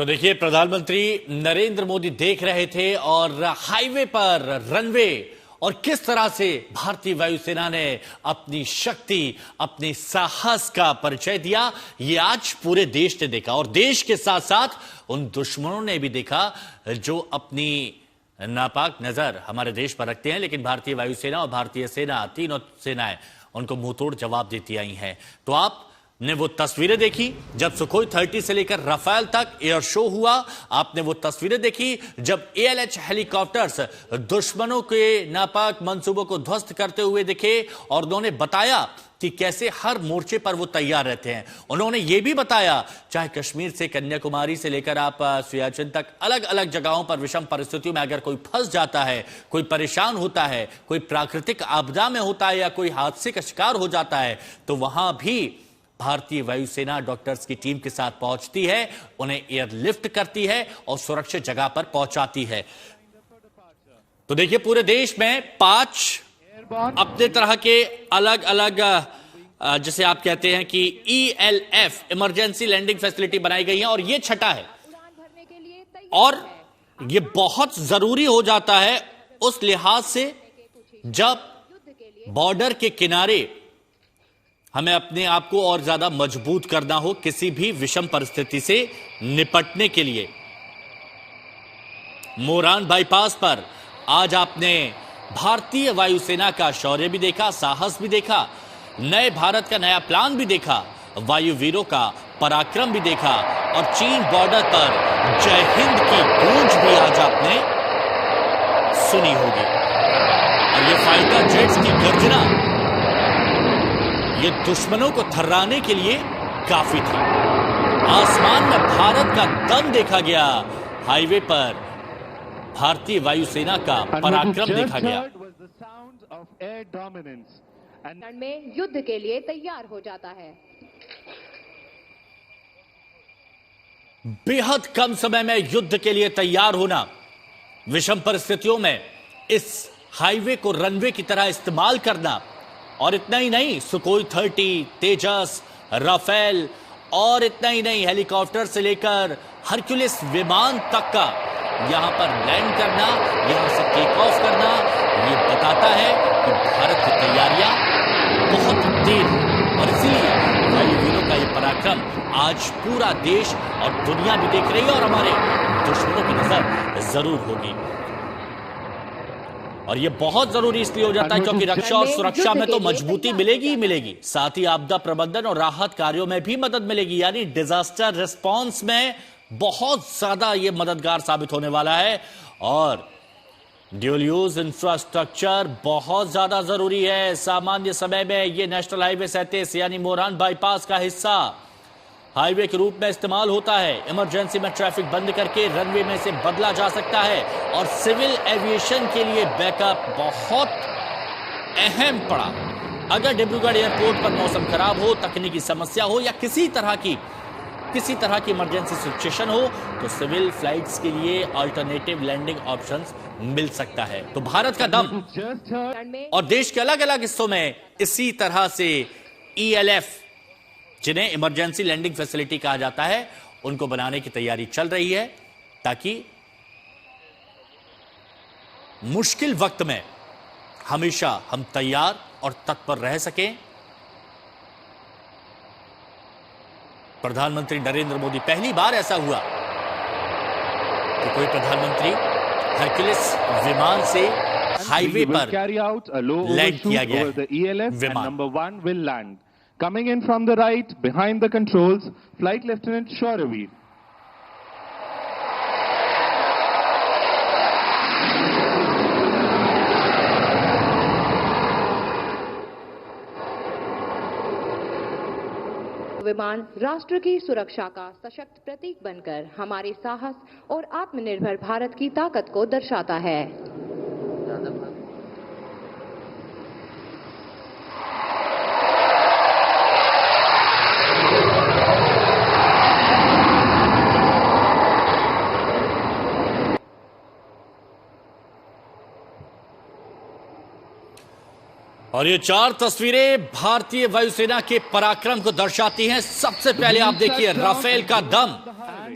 तो देखिए, प्रधानमंत्री नरेंद्र मोदी देख रहे थे और हाईवे पर रनवे और किस तरह से भारतीय वायुसेना ने अपनी शक्ति, अपने साहस का परिचय दिया, ये आज पूरे देश ने देखा। और देश के साथ साथ उन दुश्मनों ने भी देखा जो अपनी नापाक नजर हमारे देश पर रखते हैं, लेकिन भारतीय वायुसेना और भारतीय सेना, तीनों सेनाएं उनको मुंहतोड़ जवाब देती आई हैं। तो आप ने वो तस्वीरें देखी जब सुखोई 30 से लेकर राफेल तक एयर शो हुआ। आपने वो तस्वीरें देखी जब ALH हेलीकॉप्टर्स दुश्मनों के नापाक मंसूबों को ध्वस्त करते हुए दिखे, और उन्होंने बताया कि कैसे हर मोर्चे पर वो तैयार रहते हैं। उन्होंने ये भी बताया, चाहे कश्मीर से कन्याकुमारी से लेकर आप सियाचिन तक, अलग अलग जगहों पर विषम परिस्थितियों में अगर कोई फंस जाता है, कोई परेशान होता है, कोई प्राकृतिक आपदा में होता है या कोई हादसे का शिकार हो जाता है, तो वहां भी भारतीय वायुसेना डॉक्टर्स की टीम के साथ पहुंचती है, उन्हें एयरलिफ्ट करती है और सुरक्षित जगह पर पहुंचाती है। तो देखिए, पूरे देश में 5 अपने तरह के अलग अलग, जैसे आप कहते हैं कि ELF इमरजेंसी लैंडिंग फैसिलिटी बनाई गई है, और ये छठा है। और ये बहुत जरूरी हो जाता है उस लिहाज से जब बॉर्डर के किनारे हमें अपने आप को और ज्यादा मजबूत करना हो किसी भी विषम परिस्थिति से निपटने के लिए। मोरान बाईपास पर आज आपने भारतीय वायुसेना का शौर्य भी देखा, साहस भी देखा, नए भारत का नया प्लान भी देखा, वायुवीरों का पराक्रम भी देखा, और चीन बॉर्डर पर जय हिंद की गूंज भी आज आपने सुनी होगी। और ये फाइटर जेट्स की गर्जना ये दुश्मनों को थर्राने के लिए काफी थी। आसमान में भारत का दम देखा गया, हाईवे पर भारतीय वायुसेना का पराक्रम देखा गया। में युद्ध के लिए तैयार हो जाता है। बेहद कम समय में युद्ध के लिए तैयार होना, विषम परिस्थितियों में इस हाईवे को रनवे की तरह इस्तेमाल करना, और इतना ही नहीं, सुखोई 30, तेजस, राफेल, और इतना ही नहीं, हेलीकॉप्टर से लेकर हरक्यूलिस विमान तक का यहां पर लैंड करना, यहां से टेक ऑफ करना, ये बताता है कि भारत की तैयारियां बहुत तेज हैं। और इसीलिए वायुवीरों का ये पराक्रम आज पूरा देश और दुनिया भी देख रही है, और हमारे दुश्मनों की नजर जरूर होगी। और ये बहुत जरूरी इसलिए हो जाता है क्योंकि रक्षा और सुरक्षा में तो मजबूती मिलेगी ही मिलेगी, साथ ही आपदा प्रबंधन और राहत कार्यों में भी मदद मिलेगी। यानी डिजास्टर रिस्पांस में बहुत ज्यादा ये मददगार साबित होने वाला है। और ड्यूल यूज इंफ्रास्ट्रक्चर बहुत ज्यादा जरूरी है। सामान्य समय में ये नेशनल हाईवे 37 यानी मोरान बाईपास का हिस्सा हाईवे के रूप में इस्तेमाल होता है। इमरजेंसी में ट्रैफिक बंद करके रनवे में से बदला जा सकता है, और सिविल एविएशन के लिए बैकअप बहुत अहम पड़ा। अगर डिब्रूगढ़ एयरपोर्ट पर मौसम खराब हो, तकनीकी समस्या हो, या किसी तरह की इमरजेंसी सिचुएशन हो, तो सिविल फ्लाइट्स के लिए अल्टरनेटिव लैंडिंग ऑप्शंस मिल सकता है। तो भारत का दम और देश के अलग अलग हिस्सों में इसी तरह से ELF, जिन्हें इमरजेंसी लैंडिंग फैसिलिटी कहा जाता है, उनको बनाने की तैयारी चल रही है, ताकि मुश्किल वक्त में हमेशा हम तैयार और तत्पर रह सकें। प्रधानमंत्री नरेंद्र मोदी, पहली बार ऐसा हुआ कि कोई प्रधानमंत्री हरक्यूलिस विमान से हाईवे पर लैंड किया गया विमान। Coming in from the right, behind the controls, Flight Lieutenant Shoraveer. विमान राष्ट्र की सुरक्षा का सशक्त प्रतीक बनकर हमारे साहस और आत्मनिर्भर भारत की ताकत को दर्शाता है। और ये 4 तस्वीरें भारतीय वायुसेना के पराक्रम को दर्शाती हैं। सबसे पहले आप देखिए राफेल का दम,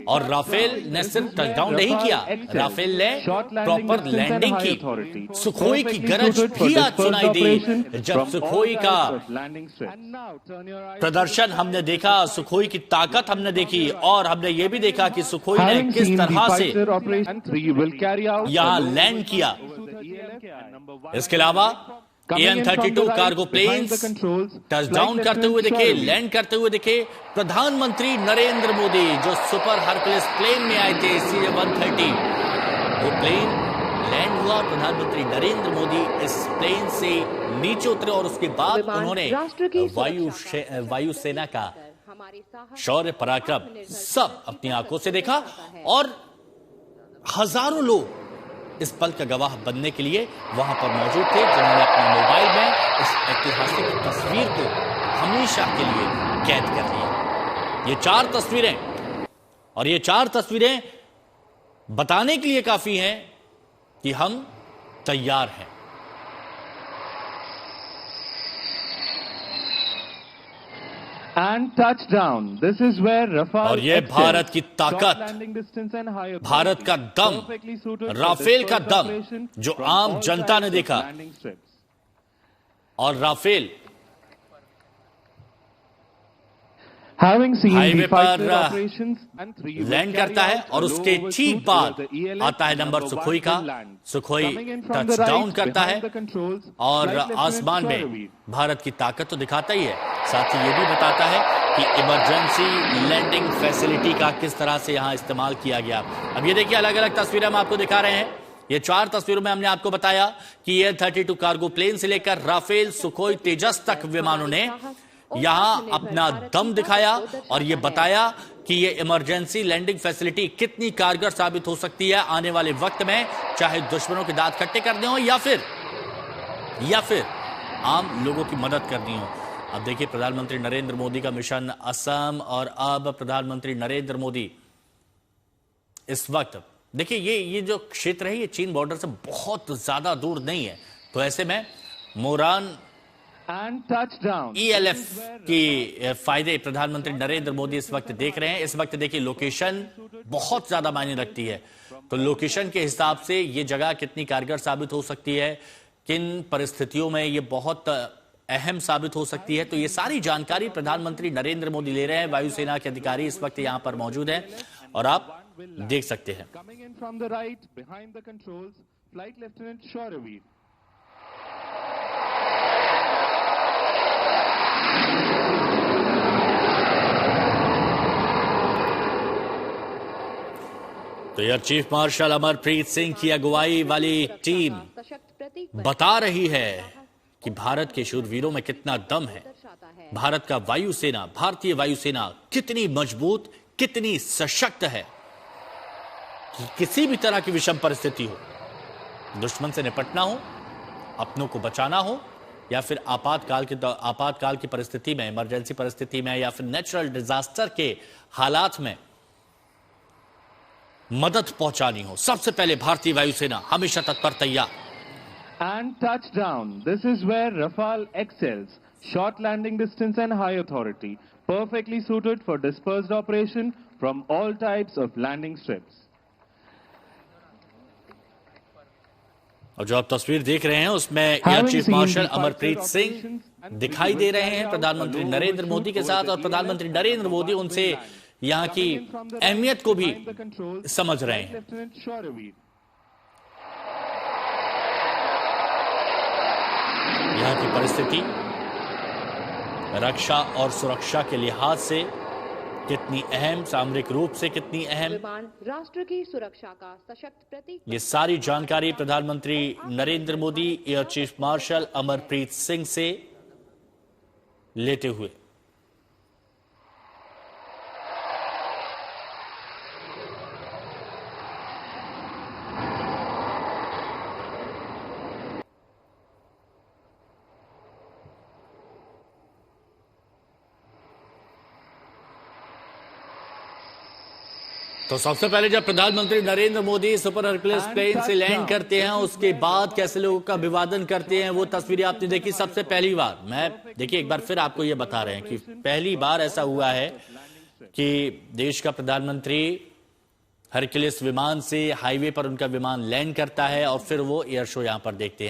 और राफेल ने सिर्फ टचडाउन नहीं किया, राफेल ने प्रॉपर लैंडिंग की। सुखोई की गरज भी आज सुनाई दी जब सुखोई का प्रदर्शन हमने देखा, सुखोई की ताकत हमने देखी, और हमने ये भी देखा कि सुखोई ने किस तरह से यहां लैंड किया। इसके अलावा AN-32 कार्गो प्लेन्स टचडाउन करते हुए दिखे, लैंड करते हुए दिखे। प्रधानमंत्री नरेंद्र मोदी जो सुपर हरकुलिस प्लेन में आए थे CA-130, वो प्लेन लैंड हुआ। प्रधानमंत्री नरेंद्र मोदी इस प्लेन से नीचे उतरे और उसके बाद उन्होंने वायुसेना का शौर्य पराक्रम सब अपनी आंखों से देखा, और हजारों लोग इस पल का गवाह बनने के लिए वहां पर मौजूद थे, जिन्होंने अपने मोबाइल में इस ऐतिहासिक तस्वीर को हमेशा के लिए कैद कर लिया। ये 4 तस्वीरें, और ये 4 तस्वीरें बताने के लिए काफी हैं कि हम तैयार हैं। And touchdown. This is where Rafale और ये भारत की ताकत, भारत का दम, राफेल का दम जो आम जनता ने देखा। और राफेल हाईवे पर लैंड करता है, और उसके ठीक बाद आता है नंबर सुखोई का। सुखोई टचडाउन करता है और आसमान में भारत की ताकत तो दिखाता ही है, साथ ही ये भी बताता है कि इमरजेंसी लैंडिंग फैसिलिटी का किस तरह से यहां इस्तेमाल किया गया। अब ये देखिए, अलग अलग तस्वीरें हम आपको दिखा रहे हैं। ये 4 तस्वीरों में हमने आपको बताया कि AN-32 कार्गो प्लेन से लेकर राफेल, सुखोई, तेजस तक विमानों ने यहां अपना दम दिखाया और यह बताया कि यह इमरजेंसी लैंडिंग फैसिलिटी कितनी कारगर साबित हो सकती है आने वाले वक्त में, चाहे दुश्मनों के दांत खट्टे करने हो या फिर आम लोगों की मदद करनी हो। अब देखिए, प्रधानमंत्री नरेंद्र मोदी का मिशन असम, और अब प्रधानमंत्री नरेंद्र मोदी इस वक्त देखिए ये जो क्षेत्र है ये चीन बॉर्डर से बहुत ज्यादा दूर नहीं है, तो ऐसे में मोरान ELF की फायदे प्रधानमंत्री नरेंद्र मोदी इस वक्त देख रहे हैं। इस वक्त देखिए, लोकेशन बहुत ज्यादा मायने रखती है, तो लोकेशन के हिसाब से ये जगह कितनी कारगर साबित हो सकती है, किन परिस्थितियों में ये बहुत अहम साबित हो सकती है, तो ये सारी जानकारी प्रधानमंत्री नरेंद्र मोदी ले रहे हैं। वायुसेना के अधिकारी इस वक्त यहां पर मौजूद हैं और आप देख सकते हैं। तो air chief marshal Amarpreet Singh की अगुवाई वाली टीम बता रही है कि भारत के शूरवीरों में कितना दम है, भारत का वायुसेना, भारतीय वायुसेना कितनी मजबूत, कितनी सशक्त है कि किसी भी तरह की विषम परिस्थिति हो, दुश्मन से निपटना हो, अपनों को बचाना हो, या फिर आपातकाल की परिस्थिति में, इमरजेंसी परिस्थिति में, या फिर नेचुरल डिजास्टर के हालात में मदद पहुंचानी हो, सबसे पहले भारतीय वायुसेना हमेशा तत्पर तैयार। And touchdown. This is where Rafale excels. Short landing distance and high authority. Perfectly suited for dispersed operation from all types of landing strips. और जो आप तस्वीर देख रहे हैं उसमें air chief marshal Amarpreet Singh दिखाई दे रहे हैं प्रधानमंत्री नरेंद्र मोदी के साथ, और प्रधानमंत्री नरेंद्र मोदी उनसे यहां की अहमियत को भी समझ रहे हैं। यहां की परिस्थिति रक्षा और सुरक्षा के लिहाज से कितनी अहम, सामरिक रूप से कितनी अहम, राष्ट्र की सुरक्षा का सशक्त प्रतीक, ये सारी जानकारी प्रधानमंत्री Narendra Modi air chief marshal Amarpreet Singh से लेते हुए। तो सबसे पहले जब प्रधानमंत्री Narendra Modi super Hercules plane से लैंड करते हैं, उसके बाद कैसे लोगों का अभिवादन करते हैं, वो तस्वीरें आपने देखी। सबसे पहली बार मैं देखिए एक बार फिर आपको ये बता रहे हैं कि पहली बार ऐसा हुआ है कि देश का प्रधानमंत्री हरक्यूलिस विमान से हाईवे पर उनका विमान लैंड करता है और फिर वो एयर शो यहां पर देखते हैं।